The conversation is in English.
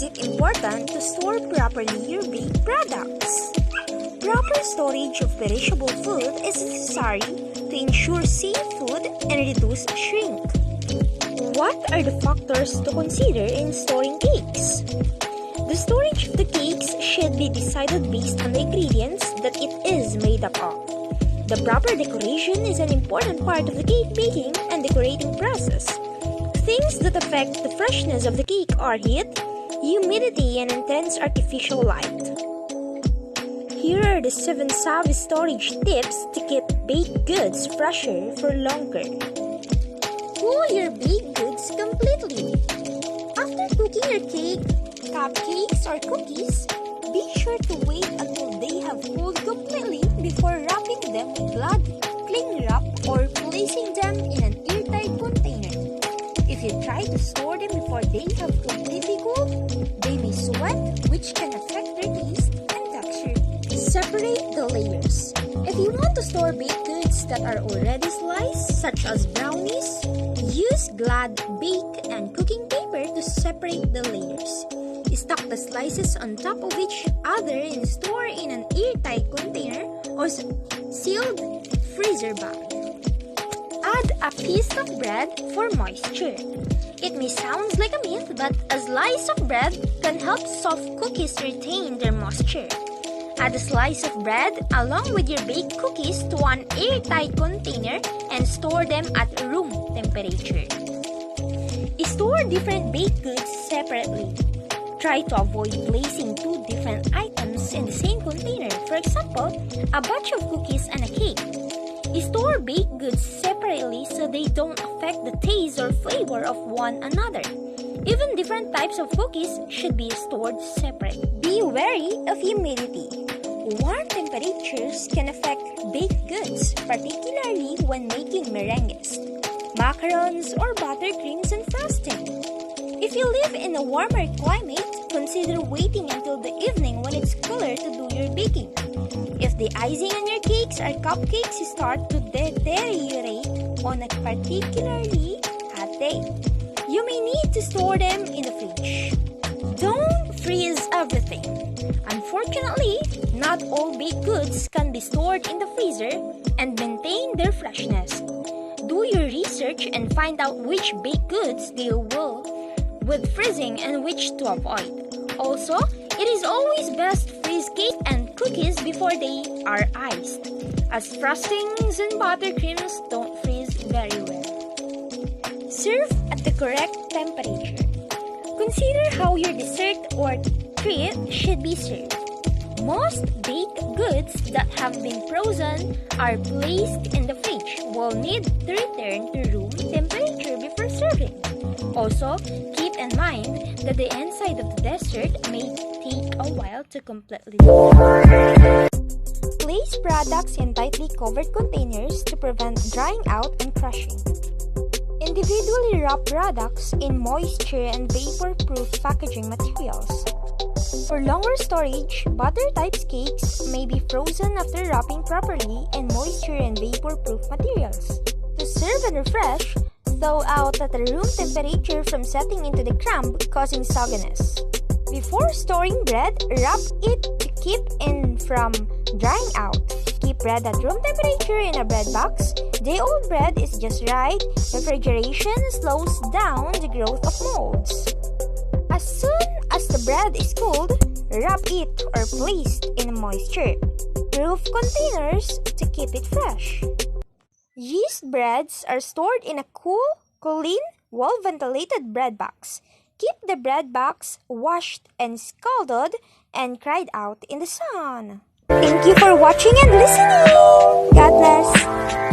is it important to store properly your baked products? Proper storage of perishable food is necessary to ensure safe food and reduce shrink. What are the factors to consider in storing cakes? The storage of the cakes should be decided based on the ingredients that it is made up of. The proper decoration is an important part of the cake baking and decorating process. Things that affect the freshness of the cake are heat, humidity, and intense artificial light. Here are the 7 savvy storage tips to keep baked goods fresher for longer. Cool your baked goods completely. After cooking your cake, cupcakes, or cookies, be sure to wait until they have cooled completely before wrapping them with glad cling wrap or placing them in an airtight container. If you try to store them before they have completely cooled, they may sweat, which can affect their taste and texture. Separate the layers. If you want to store baked goods that are already sliced, such as brownies, use Glad bake and cooking paper to separate the layers. Stack the slices on top of each other and store in an airtight container or sealed freezer bag. Add a piece of bread for moisture. It may sound like a myth, but a slice of bread can help soft cookies retain their moisture. Add a slice of bread along with your baked cookies to an airtight container and store them at room temperature. Store different baked goods separately. Try to avoid placing 2 different items in the same container. For example, a batch of cookies and a cake. Store baked goods separately so they don't affect the taste or flavor of one another. Even different types of cookies should be stored separate. Be wary of humidity. Warm temperatures can affect baked goods, particularly when making merengues, macarons, or buttercreams and frosting. If you live in a warmer climate, consider waiting until the evening when it's cooler to do your baking. If the icing on your cakes or cupcakes start to deteriorate on a particularly hot day, you may need to store them in the fridge. Don't freeze everything. Unfortunately, not all baked goods can be stored in the freezer and maintain their freshness. Do your research and find out which baked goods deal well with freezing and which to avoid. Also, it is always best to freeze cake and cookies before they are iced, as frostings and buttercreams don't freeze very well. Serve at the correct temperature. Consider how your dessert or treat should be served. Most baked goods that have been frozen are placed in the fridge will need to return to room temperature before serving. Also, keep in mind that the inside of the dessert may take a while to completely dry. Place products in tightly covered containers to prevent drying out and crushing. Individually wrap products in moisture and vapor-proof packaging materials. For longer storage, butter-type cakes may be frozen after wrapping properly in moisture and vapor-proof materials. To serve and refresh, thaw out at a room temperature from setting into the crumb, causing sogginess. Before storing bread, wrap it to keep in from drying out. Keep bread at room temperature in a bread box. Day-old bread is just right. Refrigeration slows down the growth of molds. As soon as the bread is cooled, wrap it or placed in moisture-proof containers to keep it fresh. Yeast breads are stored in a cool, clean, well-ventilated bread box. Keep the bread box washed and scalded and dried out in the sun. Thank you for watching and listening. God bless.